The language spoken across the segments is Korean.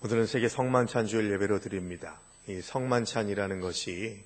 오늘은 세계 성만찬 주일 예배로 드립니다. 이 성만찬이라는 것이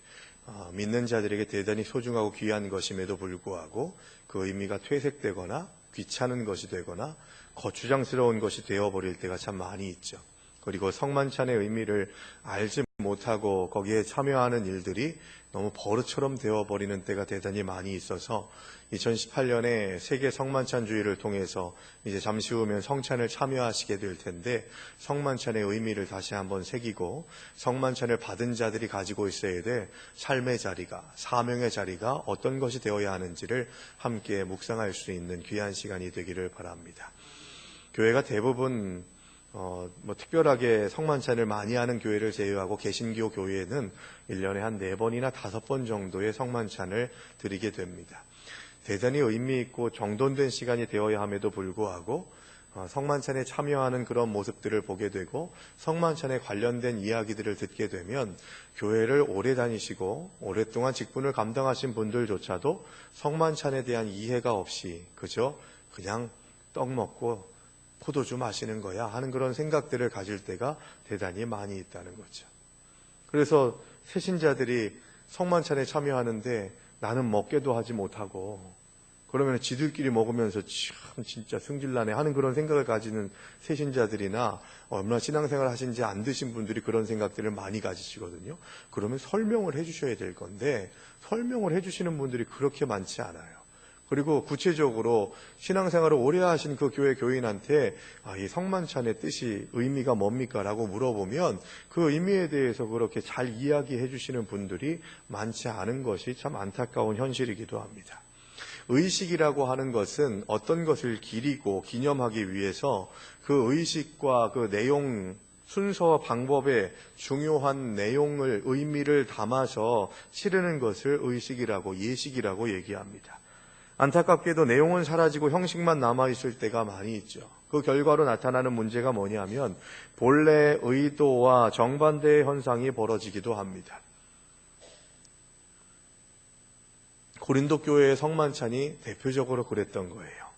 믿는 자들에게 대단히 소중하고 귀한 것임에도 불구하고 그 의미가 퇴색되거나 귀찮은 것이 되거나 거추장스러운 것이 되어버릴 때가 참 많이 있죠. 그리고 성만찬의 의미를 알지 못하고 거기에 참여하는 일들이 너무 버릇처럼 되어버리는 때가 대단히 많이 있어서 2018년에 세계 성만찬 주의를 통해서 이제 잠시 후면 성찬을 참여하시게 될 텐데, 성만찬의 의미를 다시 한번 새기고 성만찬을 받은 자들이 가지고 있어야 될 삶의 자리가, 사명의 자리가 어떤 것이 되어야 하는지를 함께 묵상할 수 있는 귀한 시간이 되기를 바랍니다. 교회가 대부분 특별하게 성만찬을 많이 하는 교회를 제외하고 개신교 교회는 1년에 한 4번이나 5번 정도의 성만찬을 드리게 됩니다. 대단히 의미 있고 정돈된 시간이 되어야 함에도 불구하고 성만찬에 참여하는 그런 모습들을 보게 되고 성만찬에 관련된 이야기들을 듣게 되면 교회를 오래 다니시고 오랫동안 직분을 감당하신 분들조차도 성만찬에 대한 이해가 없이 그냥 떡 먹고 포도주 마시는 거야 하는 그런 생각들을 가질 때가 대단히 많이 있다는 거죠. 그래서 새신자들이 성만찬에 참여하는데 나는 먹게도 하지 못하고 그러면 지들끼리 먹으면서 참 진짜 승질나네 하는 그런 생각을 가지는 새신자들이나 얼마나 신앙생활 하신지 안 드신 분들이 그런 생각들을 많이 가지시거든요. 그러면 설명을 해주셔야 될 건데 설명을 해주시는 분들이 그렇게 많지 않아요. 그리고 구체적으로 신앙생활을 오래 하신 그 교회 교인한테 이 성만찬의 뜻이 의미가 뭡니까? 라고 물어보면 그 의미에 대해서 그렇게 잘 이야기해 주시는 분들이 많지 않은 것이 참 안타까운 현실이기도 합니다. 의식이라고 하는 것은 어떤 것을 기리고 기념하기 위해서 그 의식과 그 내용, 순서와 방법에 중요한 내용을, 의미를 담아서 치르는 것을 의식이라고, 예식이라고 얘기합니다. 안타깝게도 내용은 사라지고 형식만 남아있을 때가 많이 있죠. 그 결과로 나타나는 문제가 뭐냐면 본래 의도와 정반대의 현상이 벌어지기도 합니다. 고린도 교회의 성만찬이 대표적으로 그랬던 거예요.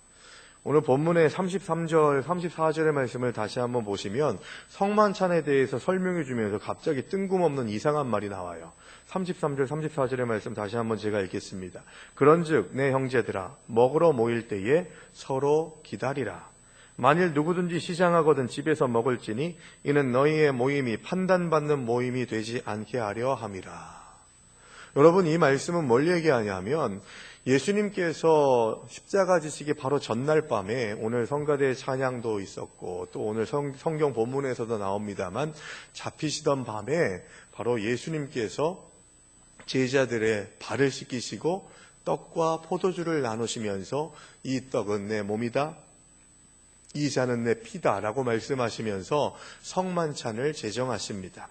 오늘 본문의 33절, 34절의 말씀을 다시 한번 보시면 성만찬에 대해서 설명해 주면서 갑자기 뜬금없는 이상한 말이 나와요. 33절, 34절의 말씀 다시 한번 제가 읽겠습니다. 그런즉 내 형제들아 먹으러 모일 때에 서로 기다리라. 만일 누구든지 시장하거든 집에서 먹을지니 이는 너희의 모임이 판단받는 모임이 되지 않게 하려 함이라. 여러분, 이 말씀은 뭘 얘기하냐면 예수님께서 십자가 지시기 바로 전날 밤에, 오늘 성가대 찬양도 있었고 또 오늘 성경 본문에서도 나옵니다만, 잡히시던 밤에 바로 예수님께서 제자들의 발을 씻기시고 떡과 포도주를 나누시면서 이 떡은 내 몸이다, 이 잔은 내 피다 라고 말씀하시면서 성만찬을 제정하십니다.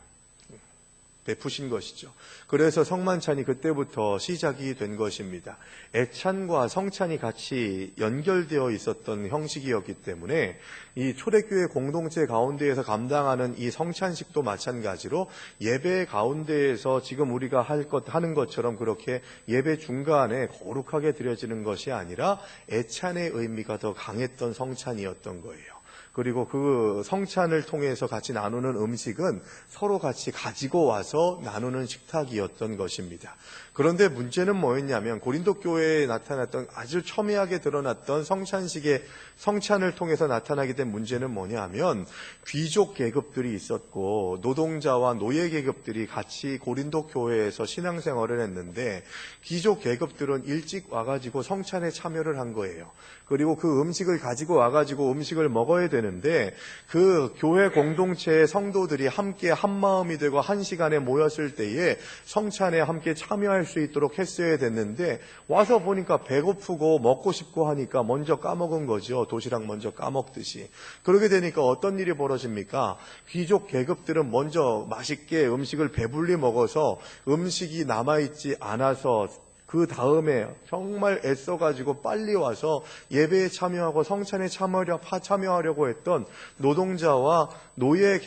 베푸신 것이죠. 그래서 성만찬이 그때부터 시작이 된 것입니다. 애찬과 성찬이 같이 연결되어 있었던 형식이었기 때문에 이 초대교회 공동체 가운데에서 감당하는 이 성찬식도 마찬가지로 예배 가운데에서 지금 우리가 하는 것처럼 그렇게 예배 중간에 거룩하게 드려지는 것이 아니라 애찬의 의미가 더 강했던 성찬이었던 거예요. 그리고 그 성찬을 통해서 같이 나누는 음식은 서로 같이 가지고 와서 나누는 식탁이었던 것입니다. 그런데 문제는 뭐였냐면 고린도 교회에 나타났던, 아주 첨예하게 드러났던 성찬을 통해서 나타나게 된 문제는 뭐냐면 귀족 계급들이 있었고 노동자와 노예 계급들이 같이 고린도 교회에서 신앙생활을 했는데 귀족 계급들은 일찍 와가지고 성찬에 참여를 한 거예요. 그리고 그 음식을 가지고 와가지고 음식을 먹어야 되는데 그 교회 공동체의 성도들이 함께 한마음이 되고 한 시간에 모였을 때에 성찬에 함께 참여할 수 있도록 했어야 됐는데 와서 보니까 배고프고 먹고 싶고 하니까 먼저 까먹은 거죠. 도시락 먼저 까먹듯이. 그러게 되니까 어떤 일이 벌어집니까? 귀족 계급들은 먼저 맛있게 음식을 배불리 먹어서 음식이 남아있지 않아서 그 다음에 정말 애써가지고 빨리 와서 예배에 참여하고 성찬에 참여하려고 했던 노동자와 노예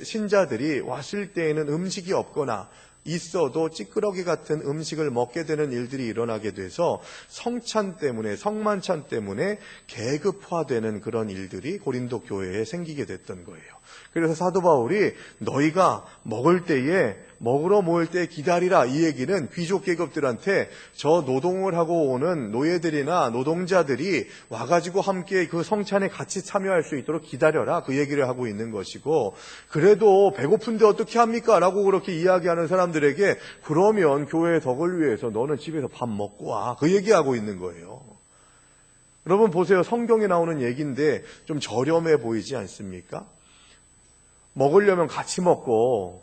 신자들이 왔을 때에는 음식이 없거나 있어도 찌끄러기 같은 음식을 먹게 되는 일들이 일어나게 돼서 성찬 때문에, 성만찬 때문에 계급화되는 그런 일들이 고린도 교회에 생기게 됐던 거예요. 그래서 사도 바울이 너희가 먹으러 모일 때 기다리라, 이 얘기는 귀족 계급들한테 저 노동을 하고 오는 노예들이나 노동자들이 와가지고 함께 그 성찬에 같이 참여할 수 있도록 기다려라, 그 얘기를 하고 있는 것이고, 그래도 배고픈데 어떻게 합니까? 라고 그렇게 이야기하는 사람들에게 그러면 교회의 덕을 위해서 너는 집에서 밥 먹고 와, 그 얘기하고 있는 거예요. 여러분 보세요. 성경에 나오는 얘기인데 좀 저렴해 보이지 않습니까? 먹으려면 같이 먹고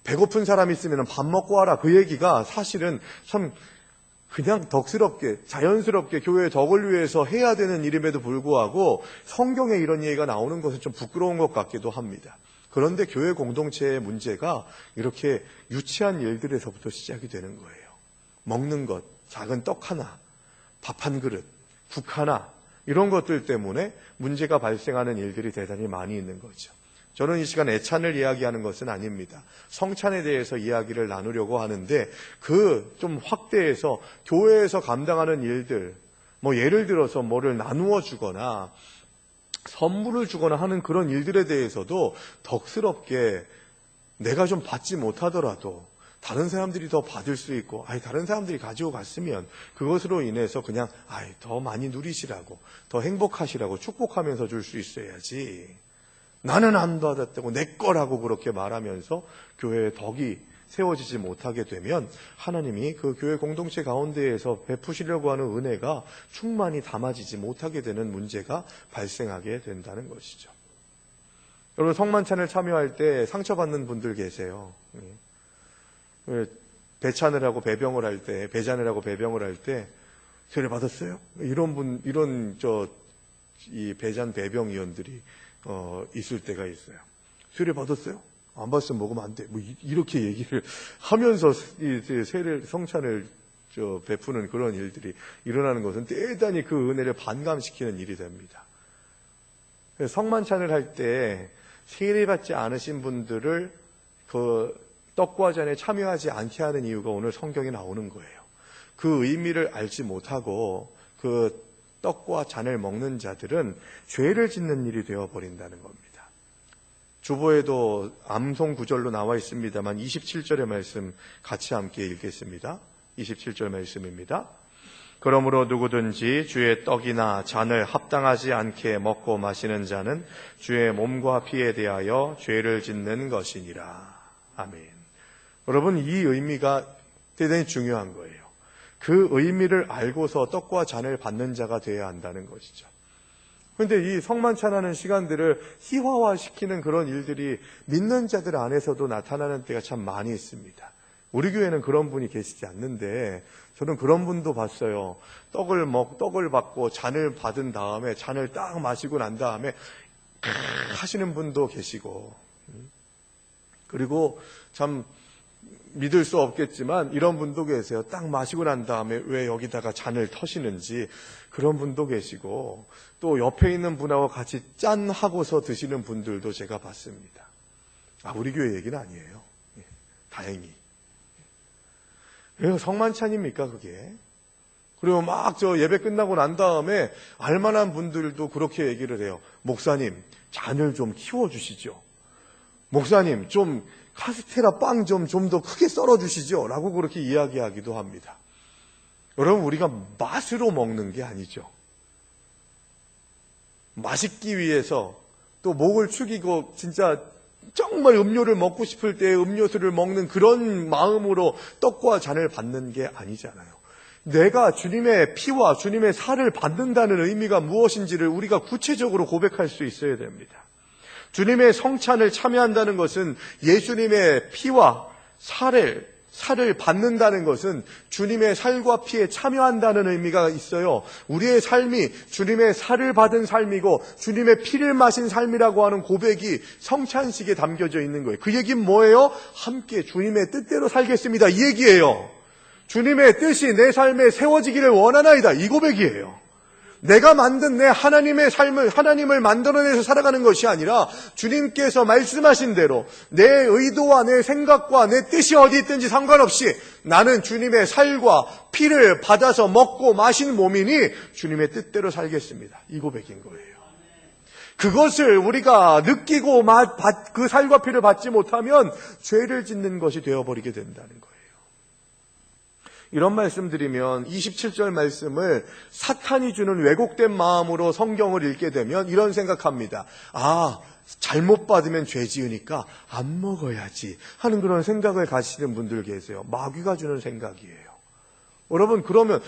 배고픈 사람 있으면 밥 먹고 와라, 그 얘기가 사실은 참 그냥 덕스럽게 자연스럽게 교회의 덕을 위해서 해야 되는 일임에도 불구하고 성경에 이런 얘기가 나오는 것은 좀 부끄러운 것 같기도 합니다. 그런데 교회 공동체의 문제가 이렇게 유치한 일들에서부터 시작이 되는 거예요. 먹는 것, 작은 떡 하나, 밥 한 그릇, 국 하나, 이런 것들 때문에 문제가 발생하는 일들이 대단히 많이 있는 거죠. 저는 이 시간 애찬을 이야기하는 것은 아닙니다. 성찬에 대해서 이야기를 나누려고 하는데 그 좀 확대해서 교회에서 감당하는 일들, 예를 들어서 뭐를 나누어 주거나 선물을 주거나 하는 그런 일들에 대해서도 덕스럽게 내가 좀 받지 못하더라도 다른 사람들이 더 받을 수 있고, 다른 사람들이 가지고 갔으면 그것으로 인해서 그냥 더 많이 누리시라고, 더 행복하시라고 축복하면서 줄 수 있어야지, 나는 안 받았다고 내 거라고 그렇게 말하면서 교회의 덕이 세워지지 못하게 되면 하나님이 그 교회 공동체 가운데에서 베푸시려고 하는 은혜가 충만히 담아지지 못하게 되는 문제가 발생하게 된다는 것이죠. 여러분, 성만찬을 참여할 때 상처받는 분들 계세요. 배찬을 하고 배병을 할 때, 배잔을 하고 배병을 할 때 세례 받았어요? 이 배잔 배병위원들이 있을 때가 있어요. 세례 받았어요? 안 받았으면 먹으면 안 돼. 이렇게 얘기를 하면서 성찬을 베푸는 그런 일들이 일어나는 것은 대단히 그 은혜를 반감시키는 일이 됩니다. 성만찬을 할 때 세례받지 않으신 분들을 그 떡과 잔에 참여하지 않게 하는 이유가 오늘 성경에 나오는 거예요. 그 의미를 알지 못하고 그 떡과 잔을 먹는 자들은 죄를 짓는 일이 되어버린다는 겁니다. 주보에도 암송 구절로 나와 있습니다만 27절의 말씀 같이 함께 읽겠습니다. 27절 말씀입니다. 그러므로 누구든지 주의 떡이나 잔을 합당하지 않게 먹고 마시는 자는 주의 몸과 피에 대하여 죄를 짓는 것이니라. 아멘. 여러분, 이 의미가 대단히 중요한 거예요. 그 의미를 알고서 떡과 잔을 받는 자가 되어야 한다는 것이죠. 그런데 이 성만찬하는 시간들을 희화화시키는 그런 일들이 믿는 자들 안에서도 나타나는 때가 참 많이 있습니다. 우리 교회는 그런 분이 계시지 않는데 저는 그런 분도 봤어요. 떡을 받고 잔을 받은 다음에 잔을 딱 마시고 난 다음에 하시는 분도 계시고, 그리고 참 믿을 수 없겠지만 이런 분도 계세요. 딱 마시고 난 다음에 왜 여기다가 잔을 터시는지 그런 분도 계시고, 또 옆에 있는 분하고 같이 짠 하고서 드시는 분들도 제가 봤습니다. 우리 교회 얘기는 아니에요. 다행히. 왜 성만찬입니까 그게? 그리고 막 예배 끝나고 난 다음에 알만한 분들도 그렇게 얘기를 해요. 목사님, 잔을 좀 키워주시죠. 목사님, 좀 카스테라 빵 좀 더 크게 썰어주시죠. 라고 그렇게 이야기하기도 합니다. 여러분, 우리가 맛으로 먹는 게 아니죠. 맛있기 위해서 또 목을 축이고 진짜 정말 음료를 먹고 싶을 때 음료수를 먹는 그런 마음으로 떡과 잔을 받는 게 아니잖아요. 내가 주님의 피와 주님의 살을 받는다는 의미가 무엇인지를 우리가 구체적으로 고백할 수 있어야 됩니다. 주님의 성찬을 참여한다는 것은 예수님의 피와 살을 받는다는 것은 주님의 살과 피에 참여한다는 의미가 있어요. 우리의 삶이 주님의 살을 받은 삶이고 주님의 피를 마신 삶이라고 하는 고백이 성찬식에 담겨져 있는 거예요. 그 얘기는 뭐예요? 함께 주님의 뜻대로 살겠습니다, 이 얘기예요. 주님의 뜻이 내 삶에 세워지기를 원하나이다, 이 고백이에요. 내가 만든 내 하나님의 삶을, 하나님을 만들어내서 살아가는 것이 아니라 주님께서 말씀하신 대로 내 의도와 내 생각과 내 뜻이 어디 있든지 상관없이 나는 주님의 살과 피를 받아서 먹고 마신 몸이니 주님의 뜻대로 살겠습니다. 이 고백인 거예요. 그것을 우리가 느끼고 그 살과 피를 받지 못하면 죄를 짓는 것이 되어버리게 된다는 거예요. 이런 말씀 드리면 27절 말씀을 사탄이 주는 왜곡된 마음으로 성경을 읽게 되면 이런 생각합니다. 잘못 받으면 죄 지으니까 안 먹어야지 하는 그런 생각을 가지시는 분들 계세요. 마귀가 주는 생각이에요. 여러분, 그러면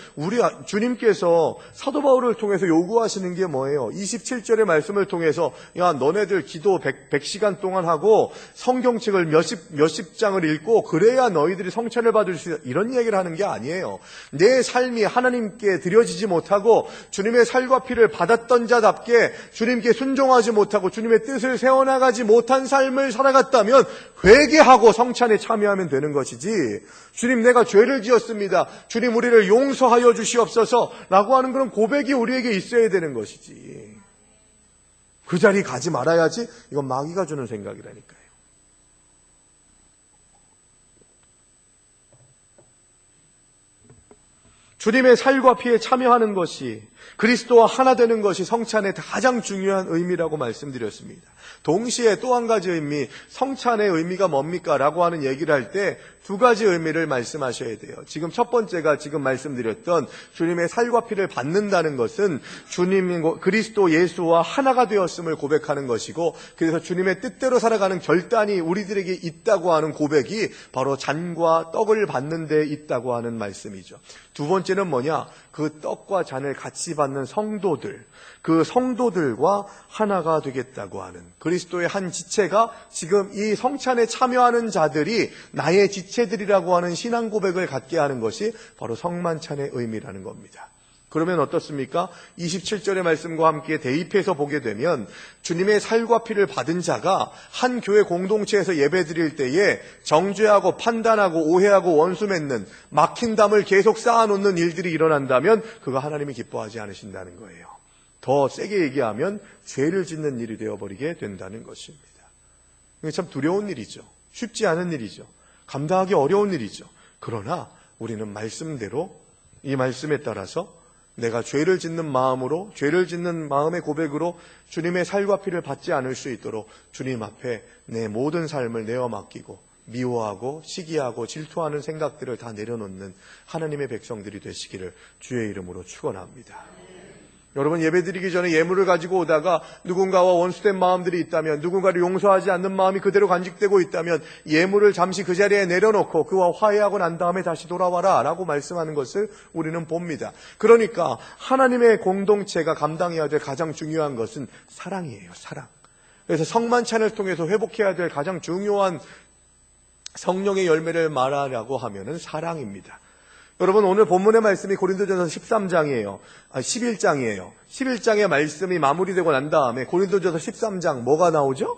주님께서 사도 바울을 통해서 요구하시는 게 뭐예요? 27절의 말씀을 통해서 야, 너네들 기도 100시간 동안 하고 성경책을 몇십 장을 읽고 그래야 너희들이 성찬을 받을 수 있다, 이런 얘기를 하는 게 아니에요. 내 삶이 하나님께 드려지지 못하고 주님의 살과 피를 받았던 자답게 주님께 순종하지 못하고 주님의 뜻을 세워나가지 못한 삶을 살아갔다면 회개하고 성찬에 참여하면 되는 것이지, 주님 내가 죄를 지었습니다, 주님 우리를 용서하여 주시옵소서 라고 하는 그런 고백이 우리에게 있어야 되는 것이지, 그 자리 가지 말아야지, 이건 마귀가 주는 생각이라니까요. 주님의 살과 피에 참여하는 것이, 그리스도와 하나 되는 것이 성찬의 가장 중요한 의미라고 말씀드렸습니다. 동시에 또 한 가지 의미, 성찬의 의미가 뭡니까? 라고 하는 얘기를 할 때 두 가지 의미를 말씀하셔야 돼요. 지금 첫 번째가 지금 말씀드렸던 주님의 살과 피를 받는다는 것은 주님, 그리스도 예수와 하나가 되었음을 고백하는 것이고, 그래서 주님의 뜻대로 살아가는 결단이 우리들에게 있다고 하는 고백이 바로 잔과 떡을 받는 데 있다고 하는 말씀이죠. 두 번째는 뭐냐? 그 떡과 잔을 같이 받는 성도들, 그 성도들과 하나가 되겠다고 하는, 그리스도의 한 지체가 지금 이 성찬에 참여하는 자들이 나의 지체들이라고 하는 신앙 고백을 갖게 하는 것이 바로 성만찬의 의미라는 겁니다. 그러면 어떻습니까? 27절의 말씀과 함께 대입해서 보게 되면 주님의 살과 피를 받은 자가 한 교회 공동체에서 예배 드릴 때에 정죄하고 판단하고 오해하고 원수 맺는, 막힌 담을 계속 쌓아놓는 일들이 일어난다면 그거 하나님이 기뻐하지 않으신다는 거예요. 더 세게 얘기하면 죄를 짓는 일이 되어버리게 된다는 것입니다. 이게 참 두려운 일이죠. 쉽지 않은 일이죠. 감당하기 어려운 일이죠. 그러나 우리는 말씀대로, 이 말씀에 따라서 내가 죄를 짓는 마음으로, 죄를 짓는 마음의 고백으로 주님의 살과 피를 받지 않을 수 있도록 주님 앞에 내 모든 삶을 내어 맡기고 미워하고 시기하고 질투하는 생각들을 다 내려놓는 하나님의 백성들이 되시기를 주의 이름으로 축원합니다. 여러분, 예배드리기 전에 예물을 가지고 오다가 누군가와 원수된 마음들이 있다면, 누군가를 용서하지 않는 마음이 그대로 간직되고 있다면 예물을 잠시 그 자리에 내려놓고 그와 화해하고 난 다음에 다시 돌아와라 라고 말씀하는 것을 우리는 봅니다. 그러니까 하나님의 공동체가 감당해야 될 가장 중요한 것은 사랑이에요. 사랑. 그래서 성만찬을 통해서 회복해야 될 가장 중요한 성령의 열매를 말하려고 하면은 사랑입니다. 여러분, 오늘 본문의 말씀이 고린도전서 11장이에요. 11장의 말씀이 마무리되고 난 다음에 고린도전서 13장 뭐가 나오죠?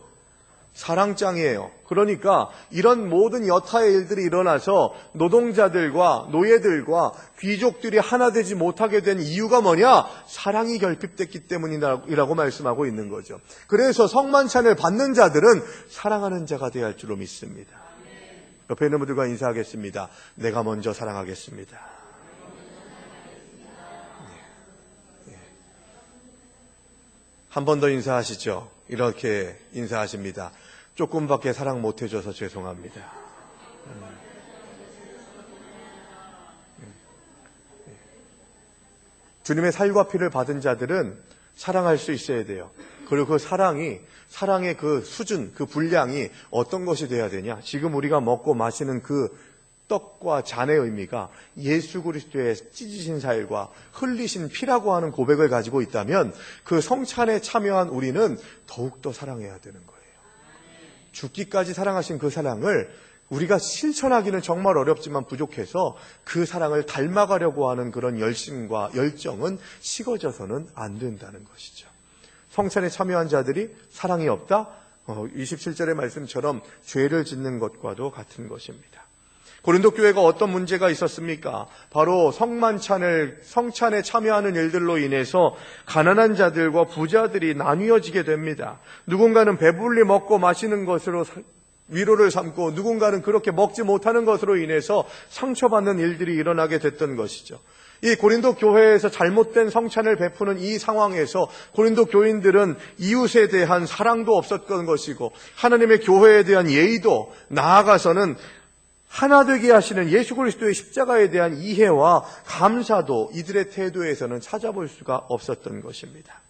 사랑장이에요. 그러니까 이런 모든 여타의 일들이 일어나서 노동자들과 노예들과 귀족들이 하나 되지 못하게 된 이유가 뭐냐? 사랑이 결핍됐기 때문이라고 말씀하고 있는 거죠. 그래서 성만찬을 받는 자들은 사랑하는 자가 되어야 할 줄로 믿습니다. 옆에 있는 분들과 인사하겠습니다. 내가 먼저 사랑하겠습니다. 한 번 더 인사하시죠. 이렇게 인사하십니다. 조금밖에 사랑 못해줘서 죄송합니다. 주님의 살과 피를 받은 자들은 사랑할 수 있어야 돼요. 그리고 그 사랑의 그 수준, 그 분량이 어떤 것이 돼야 되냐? 지금 우리가 먹고 마시는 그 떡과 잔의 의미가 예수 그리스도의 찢으신 살과 흘리신 피라고 하는 고백을 가지고 있다면 그 성찬에 참여한 우리는 더욱더 사랑해야 되는 거예요. 죽기까지 사랑하신 그 사랑을 우리가 실천하기는 정말 어렵지만 부족해서 그 사랑을 닮아가려고 하는 그런 열심과 열정은 식어져서는 안 된다는 것이죠. 성찬에 참여한 자들이 사랑이 없다? 27절의 말씀처럼 죄를 짓는 것과도 같은 것입니다. 고린도 교회가 어떤 문제가 있었습니까? 바로 성찬에 참여하는 일들로 인해서 가난한 자들과 부자들이 나뉘어지게 됩니다. 누군가는 배불리 먹고 마시는 것으로 위로를 삼고 누군가는 그렇게 먹지 못하는 것으로 인해서 상처받는 일들이 일어나게 됐던 것이죠. 이 고린도 교회에서 잘못된 성찬을 베푸는 이 상황에서 고린도 교인들은 이웃에 대한 사랑도 없었던 것이고 하나님의 교회에 대한 예의도, 나아가서는 하나 되게 하시는 예수 그리스도의 십자가에 대한 이해와 감사도 이들의 태도에서는 찾아볼 수가 없었던 것입니다.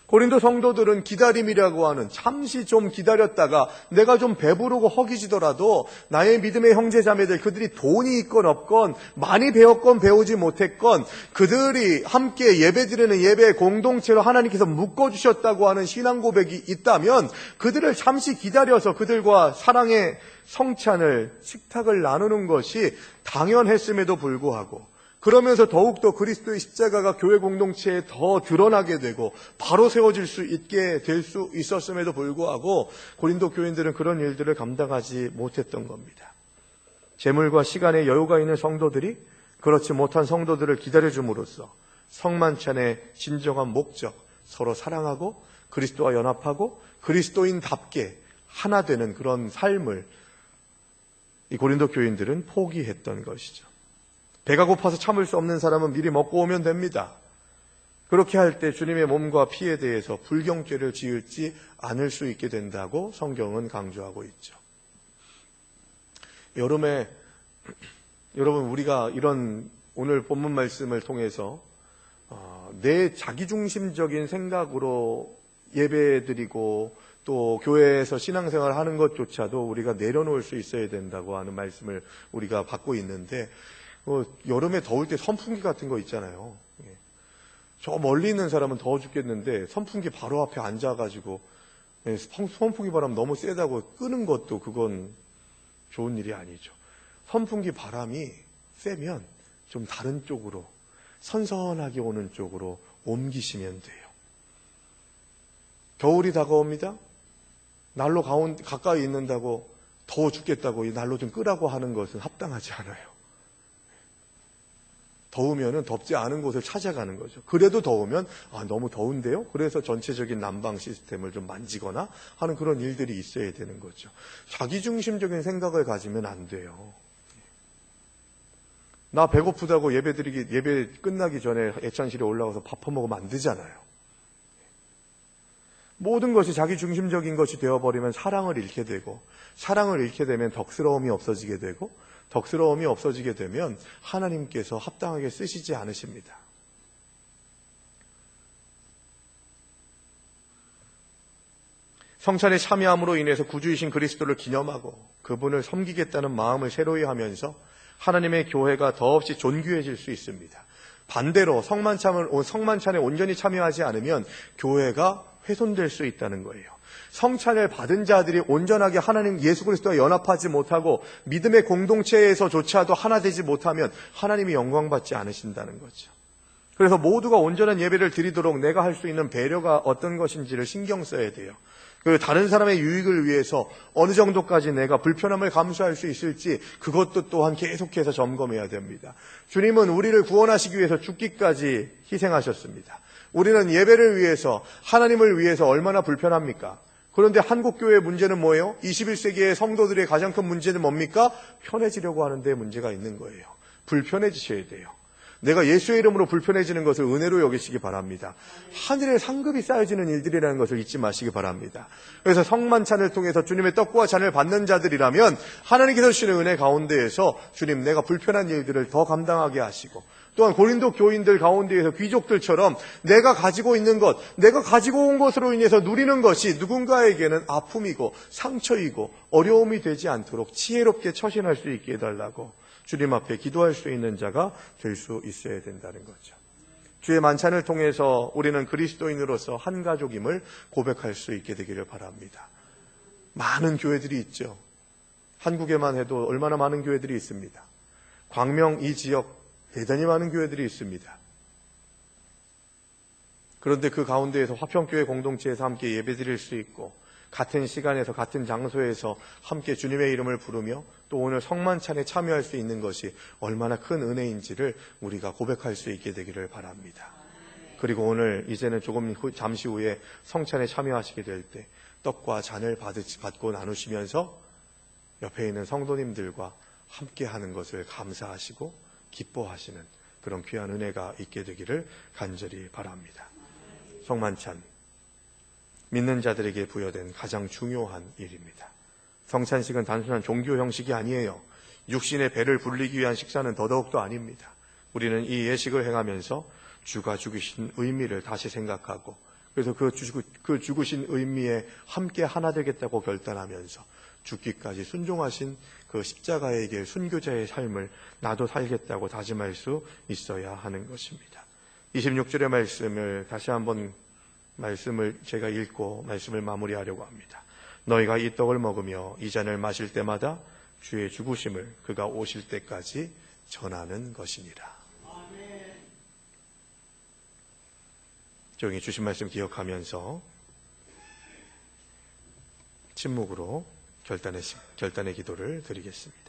고린도 성도들은 기다림이라고 하는, 잠시 좀 기다렸다가 내가 좀 배부르고 허기지더라도 나의 믿음의 형제 자매들, 그들이 돈이 있건 없건 많이 배웠건 배우지 못했건 그들이 함께 예배드리는 예배 공동체로 하나님께서 묶어주셨다고 하는 신앙 고백이 있다면 그들을 잠시 기다려서 그들과 사랑의 성찬을, 식탁을 나누는 것이 당연했음에도 불구하고, 그러면서 더욱더 그리스도의 십자가가 교회 공동체에 더 드러나게 되고 바로 세워질 수 있게 될 수 있었음에도 불구하고 고린도 교인들은 그런 일들을 감당하지 못했던 겁니다. 재물과 시간에 여유가 있는 성도들이 그렇지 못한 성도들을 기다려줌으로써 성만찬의 진정한 목적, 서로 사랑하고 그리스도와 연합하고 그리스도인답게 하나 되는 그런 삶을 이 고린도 교인들은 포기했던 것이죠. 배가 고파서 참을 수 없는 사람은 미리 먹고 오면 됩니다. 그렇게 할 때 주님의 몸과 피에 대해서 불경죄를 지을지 않을 수 있게 된다고 성경은 강조하고 있죠. 여름에 여러분, 우리가 이런 오늘 본문 말씀을 통해서 내 자기중심적인 생각으로 예배드리고 또 교회에서 신앙생활을 하는 것조차도 우리가 내려놓을 수 있어야 된다고 하는 말씀을 우리가 받고 있는데, 여름에 더울 때 선풍기 같은 거 있잖아요. 저 멀리 있는 사람은 더워 죽겠는데 선풍기 바로 앞에 앉아가지고 선풍기 바람 너무 세다고 끄는 것도 그건 좋은 일이 아니죠. 선풍기 바람이 세면 좀 다른 쪽으로, 선선하게 오는 쪽으로 옮기시면 돼요. 겨울이 다가옵니다. 난로 가까이 있는다고 더워 죽겠다고 이 난로 좀 끄라고 하는 것은 합당하지 않아요. 더우면은 덥지 않은 곳을 찾아가는 거죠. 그래도 더우면 너무 더운데요? 그래서 전체적인 난방 시스템을 좀 만지거나 하는 그런 일들이 있어야 되는 거죠. 자기중심적인 생각을 가지면 안 돼요. 나 배고프다고 예배 끝나기 전에 애찬실에 올라가서 밥 퍼먹으면 안 되잖아요. 모든 것이 자기중심적인 것이 되어버리면 사랑을 잃게 되고, 사랑을 잃게 되면 덕스러움이 없어지게 되고, 덕스러움이 없어지게 되면 하나님께서 합당하게 쓰시지 않으십니다. 성찬에 참여함으로 인해서 구주이신 그리스도를 기념하고 그분을 섬기겠다는 마음을 새로이 하면서 하나님의 교회가 더없이 존귀해질 수 있습니다. 반대로 성만찬에 온전히 참여하지 않으면 교회가 훼손될 수 있다는 거예요. 성찬을 받은 자들이 온전하게 하나님 예수 그리스도와 연합하지 못하고 믿음의 공동체에서조차도 하나 되지 못하면 하나님이 영광받지 않으신다는 거죠. 그래서 모두가 온전한 예배를 드리도록 내가 할 수 있는 배려가 어떤 것인지를 신경 써야 돼요. 그리고 다른 사람의 유익을 위해서 어느 정도까지 내가 불편함을 감수할 수 있을지 그것도 또한 계속해서 점검해야 됩니다. 주님은 우리를 구원하시기 위해서 죽기까지 희생하셨습니다. 우리는 예배를 위해서, 하나님을 위해서 얼마나 불편합니까? 그런데 한국교회의 문제는 뭐예요? 21세기의 성도들의 가장 큰 문제는 뭡니까? 편해지려고 하는 데 문제가 있는 거예요. 불편해지셔야 돼요. 내가 예수의 이름으로 불편해지는 것을 은혜로 여기시기 바랍니다. 하늘의 상급이 쌓여지는 일들이라는 것을 잊지 마시기 바랍니다. 그래서 성만찬을 통해서 주님의 떡과 잔을 받는 자들이라면 하나님께서 주시는 은혜 가운데에서 주님, 내가 불편한 일들을 더 감당하게 하시고, 또한 고린도 교인들 가운데에서 귀족들처럼 내가 가지고 있는 것, 내가 가지고 온 것으로 인해서 누리는 것이 누군가에게는 아픔이고 상처이고 어려움이 되지 않도록 지혜롭게 처신할 수 있게 해달라고 주님 앞에 기도할 수 있는 자가 될 수 있어야 된다는 거죠. 주의 만찬을 통해서 우리는 그리스도인으로서 한 가족임을 고백할 수 있게 되기를 바랍니다. 많은 교회들이 있죠. 한국에만 해도 얼마나 많은 교회들이 있습니다. 광명 이 지역 대단히 많은 교회들이 있습니다. 그런데 그 가운데에서 화평교회 공동체에서 함께 예배드릴 수 있고, 같은 시간에서 같은 장소에서 함께 주님의 이름을 부르며 또 오늘 성만찬에 참여할 수 있는 것이 얼마나 큰 은혜인지를 우리가 고백할 수 있게 되기를 바랍니다. 그리고 오늘 이제는 잠시 후에 성찬에 참여하시게 될 때 떡과 잔을 받고 나누시면서 옆에 있는 성도님들과 함께 하는 것을 감사하시고 기뻐하시는 그런 귀한 은혜가 있게 되기를 간절히 바랍니다. 성만찬, 믿는 자들에게 부여된 가장 중요한 일입니다. 성찬식은 단순한 종교 형식이 아니에요. 육신의 배를 불리기 위한 식사는 더더욱도 아닙니다. 우리는 이 예식을 행하면서 주가 죽으신 의미를 다시 생각하고 그래서 그 죽으신 의미에 함께 하나 되겠다고 결단하면서 죽기까지 순종하신 그 십자가의 길 순교자의 삶을 나도 살겠다고 다짐할 수 있어야 하는 것입니다. 26절의 말씀을 다시 한번 제가 읽고 말씀을 마무리하려고 합니다. 너희가 이 떡을 먹으며 이 잔을 마실 때마다 주의 죽으심을 그가 오실 때까지 전하는 것이니라. 조용히 주신 말씀 기억하면서 침묵으로 결단의 기도를 드리겠습니다.